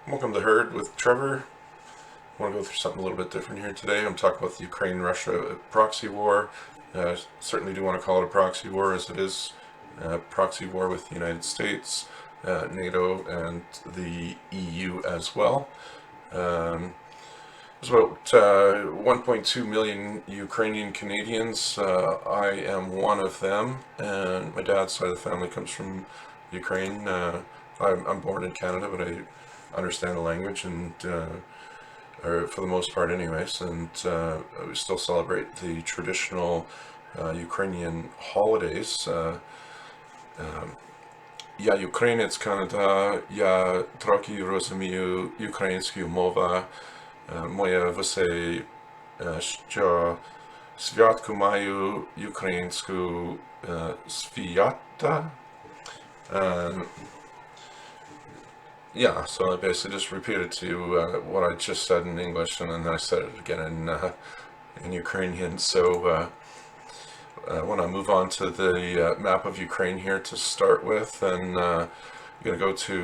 Welcome to Herd with Trevor. I want to go through something a little bit different here today. I'm talking about the Ukraine-Russia proxy war. Certainly do want to call it a proxy war, as it is a proxy war with the United States, NATO, and the EU as well. There's about 1.2 million Ukrainian Canadians. I am one of them, and my dad's side of the family comes from Ukraine. I'm born in Canada, but I understand the language, and or for the most part, anyways. And we still celebrate the traditional Ukrainian holidays. Я українець Канада, я трохи розумію українську мову. Моє весе, що святку маю українську свята. Yeah, so I basically just repeated to you what I just said in English, and then I said it again in Ukrainian. So I want to move on to the map of Ukraine here to start with, and I'm going to go to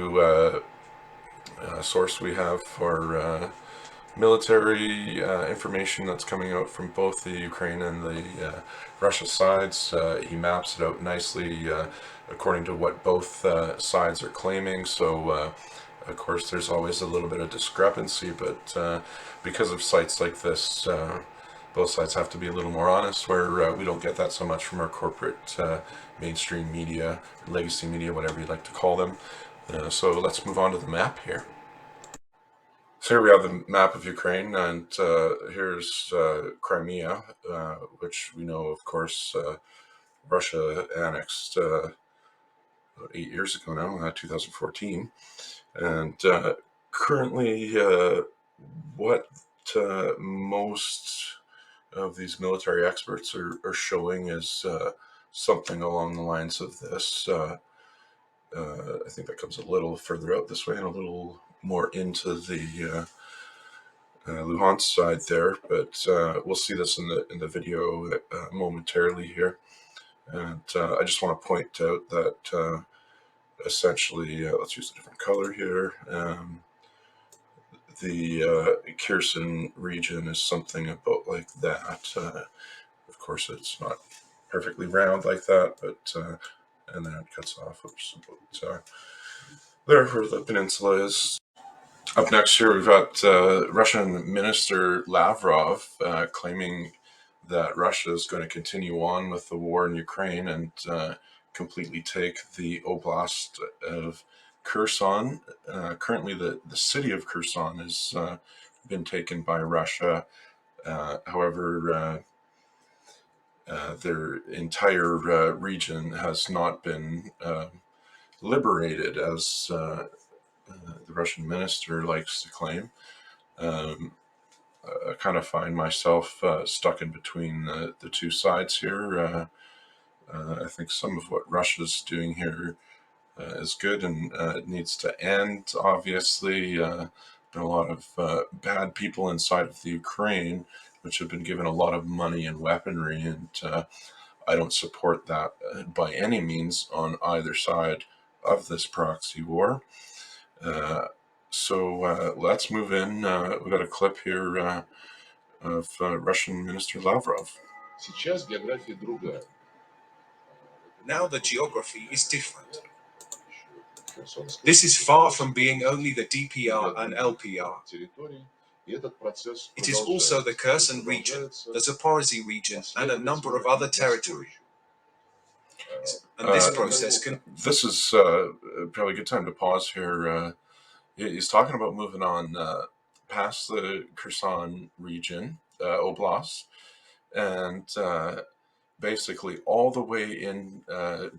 a source we have for military information that's coming out from both the Ukraine and the Russia sides. He maps it out nicely according to what both sides are claiming. So of course, there's always a little bit of discrepancy, but because of sites like this, both sides have to be a little more honest, where we don't get that so much from our corporate mainstream media, legacy media, whatever you'd like to call them. So let's move on to the map here. So here we have the map of Ukraine, and here's Crimea, which we know, of course, Russia annexed about 8 years ago now, 2014. And currently, what most of these military experts are showing is something along the lines of this. I think that comes a little further out this way and a little more into the Luhansk side there, but we'll see this in the video momentarily here. And I just want to point out that essentially, let's use a different color here. The Kherson region is something about like that. Of course, it's not perfectly round like that, but and then it cuts off. Oops, about there where the peninsula is. Up next here, we've got Russian Minister Lavrov claiming that Russia is going to continue on with the war in Ukraine and completely take the Oblast of Kherson. Currently, the city of Kherson has been taken by Russia. However, their entire region has not been liberated, as the Russian minister likes to claim. I kind of find myself stuck in between the two sides here. I think some of what Russia's doing here is good, and it needs to end. Obviously, been a lot of bad people inside of the Ukraine, which have been given a lot of money and weaponry, and I don't support that by any means on either side of this proxy war. So let's move in. We got a clip here of Russian Minister Lavrov. Now the geography is different. This is far from being only the DPR and LPR. It is also the Kherson region, the Zaporizhzhia region, and a number of other territories. And this process can... This is probably a good time to pause here. He's talking about moving on past the Kherson region, Oblast, and basically all the way in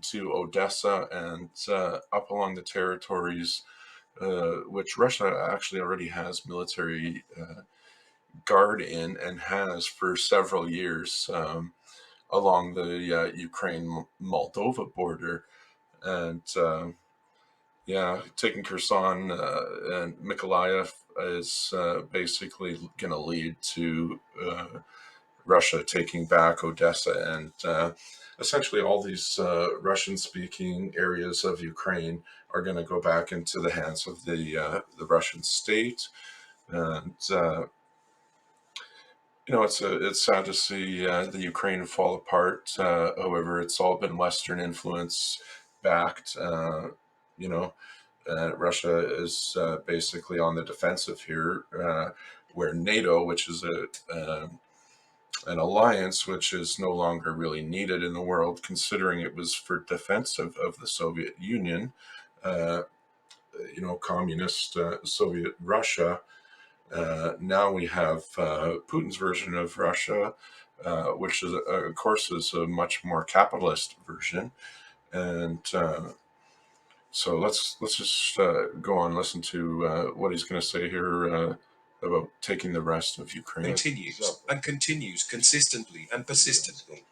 to Odessa and up along the territories, which Russia actually already has military guard in and has for several years along the Ukraine-Moldova border. And taking Kherson and Mykolaiv is basically going to lead to Russia taking back Odessa and essentially all these Russian-speaking areas of Ukraine are going to go back into the hands of the Russian state. And it's sad to see the Ukraine fall apart. However, it's all been Western influence backed. You know, Russia is basically on the defensive here, where NATO, which is an alliance which is no longer really needed in the world, considering it was for defense of the Soviet Union, uh, communist Soviet Russia. Now we have Putin's version of Russia, which is, of course, is a much more capitalist version. And so let's just go on and listen to what he's going to say here about taking the rest of Ukraine. Continues consistently and persistently.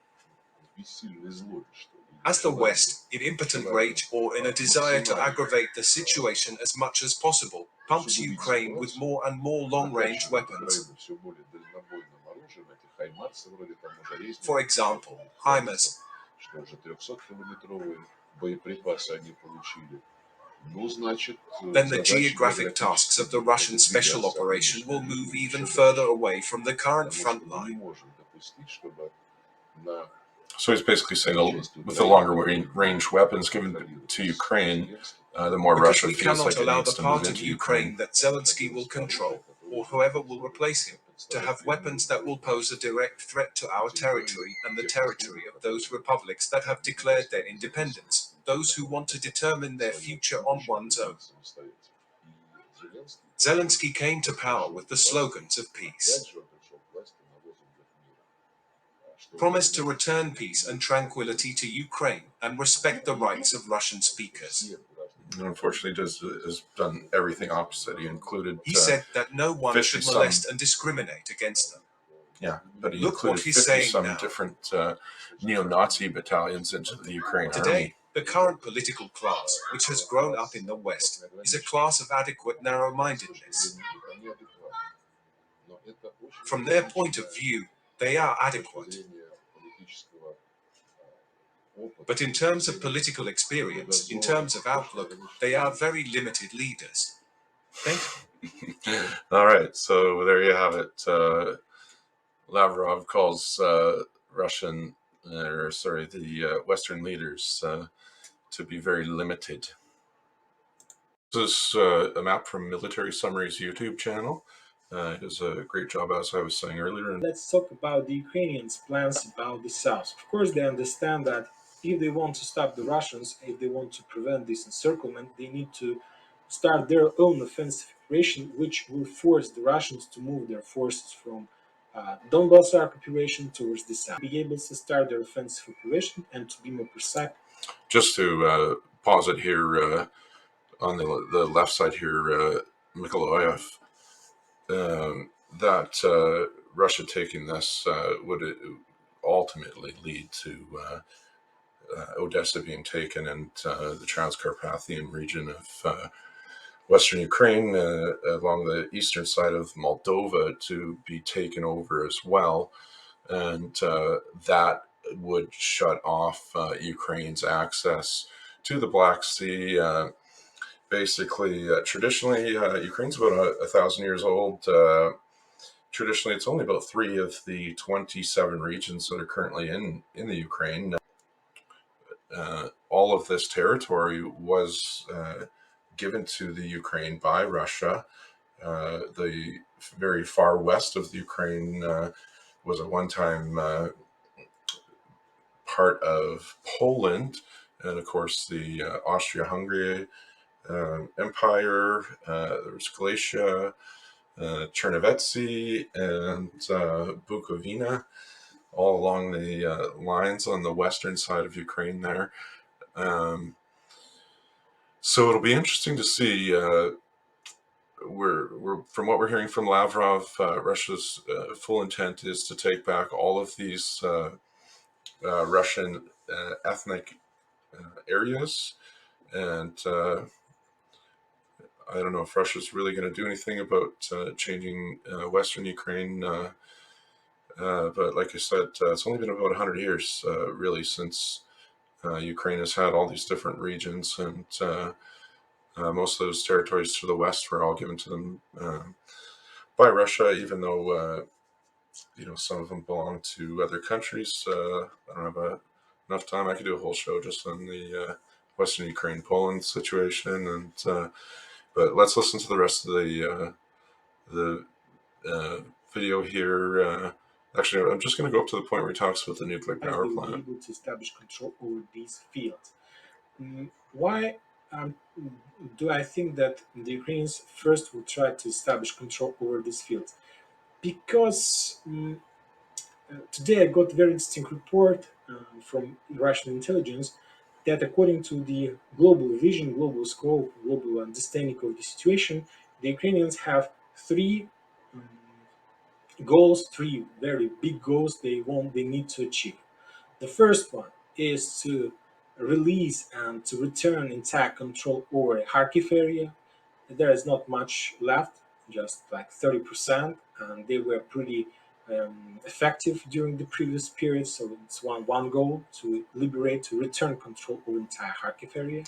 As the West, in impotent rage or in a desire to aggravate the situation as much as possible, pumps Ukraine with more and more long-range weapons. For example, HIMARS. Then the geographic tasks of the Russian special operation will move even further away from the current front line. So he's basically saying with the longer range weapons given to Ukraine, the more Russia feels like it needs to move into Ukraine. That Zelensky will control, or whoever will replace him, to have weapons that will pose a direct threat to our territory and the territory of those republics that have declared their independence, those who want to determine their future on one's own. Zelensky came to power with the slogans of peace. Promised to return peace and tranquility to Ukraine and respect the rights of Russian speakers. And unfortunately, has done everything opposite. He said that no one should molest and discriminate against them. Yeah, but he included 50-some different neo-Nazi battalions into the Ukraine army. The current political class, which has grown up in the West, is a class of adequate narrow-mindedness. From their point of view, they are adequate. But in terms of political experience, in terms of outlook, they are very limited leaders. Thank you. All right, so there you have it. Lavrov calls the Western leaders to be very limited. This is a map from Military Summary's YouTube channel. It does a great job, as I was saying earlier. Let's talk about the Ukrainians' plans about the south. Of course, they understand that if they want to stop the Russians, if they want to prevent this encirclement, they need to start their own offensive operation, which will force the Russians to move their forces from Donbass occupation towards the south. Be able to start their offensive operation, and to be more precise. Just to pause it here on the left side here, Mykolaiv, that Russia taking this would ultimately lead to Odessa being taken and the Transcarpathian region of Western Ukraine along the eastern side of Moldova to be taken over as well. And that would shut off Ukraine's access to the Black Sea. Basically, traditionally, Ukraine's about 1,000 years old. Traditionally, it's only about 3 of the 27 regions that are currently in the Ukraine. All of this territory was given to the Ukraine by Russia. The very far west of the Ukraine was at one time part of Poland, and of course the Austria-Hungary Empire. There was Galicia, Chernovetsy, and Bukovina, all along the lines on the western side of Ukraine there. So it'll be interesting to see. We're from what we're hearing from Lavrov, Russia's full intent is to take back all of these Russian ethnic areas, and I don't know if Russia's really going to do anything about changing Western Ukraine But like I said, it's only been about 100 years, really, since Ukraine has had all these different regions, and most of those territories to the west were all given to them by Russia, even though some of them belong to other countries. I don't have enough time. I could do a whole show just on the Western Ukraine Poland situation, and but let's listen to the rest of the video here. Actually, I'm just going to go up to the point where he talks about the nuclear As power they will be plant. able to establish control over these fields. Why do I think that the Ukrainians first will try to establish control over these fields? Because today I got a very interesting report from Russian intelligence that according to the global vision, global scope, global understanding of the situation, the Ukrainians have three um, goals, three very big goals they need to achieve. The first one is to release and to return intact control over Kharkiv area. There is not much left, just like 30%, and they were pretty effective during the previous period. So it's one goal to liberate, to return control over entire Kharkiv area.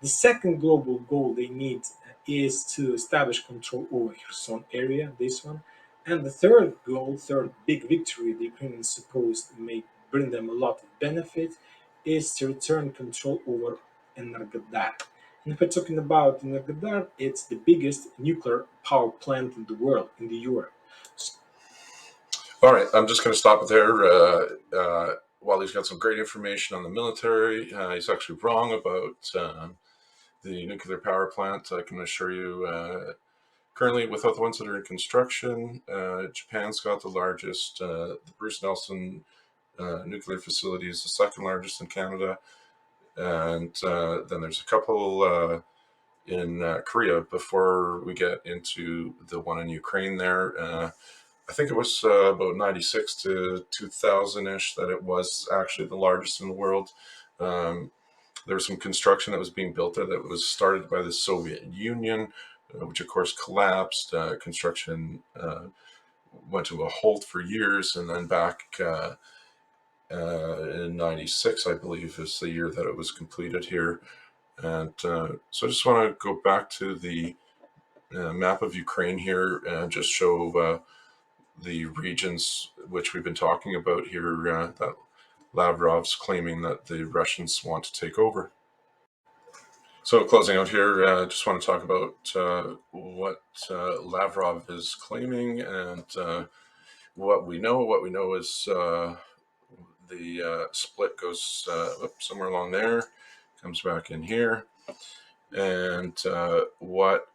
The second global goal they need is to establish control over Kherson area, this one. And the third goal, third big victory the Ukrainians supposed may bring them a lot of benefit, is to return control over Energodar. And if we're talking about Energodar, it's the biggest nuclear power plant in the world, in the Europe. All right, I'm just going to stop it there. While he's got some great information on the military, he's actually wrong about the nuclear power plant. I can assure you, currently, without the ones that are in construction, Japan's got the largest. The Bruce Nelson nuclear facility is the second largest in Canada, and then there's a couple in Korea before we get into the one in Ukraine there. I think it was about 96 to 2000 ish that it was actually the largest in the world. There was some construction that was being built there that was started by the Soviet Union, which of course collapsed. Construction went to a halt for years, and then back in 96, I believe, is the year that it was completed here. And so I just want to go back to the map of Ukraine here and just show the regions which we've been talking about here that Lavrov's claiming that the Russians want to take over. So closing out here, I just want to talk about what Lavrov is claiming and what we know. What we know is the split goes somewhere along there, comes back in here, and what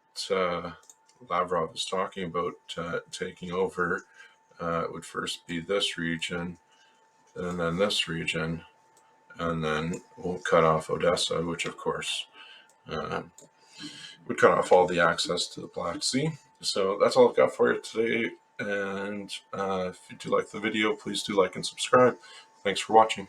Lavrov is talking about taking over would first be this region, and then this region, and then we'll cut off Odessa, which of course would cut off all the access to the Black Sea. So that's all I've got for you today. And if you do like the video, please do like and subscribe. Thanks for watching.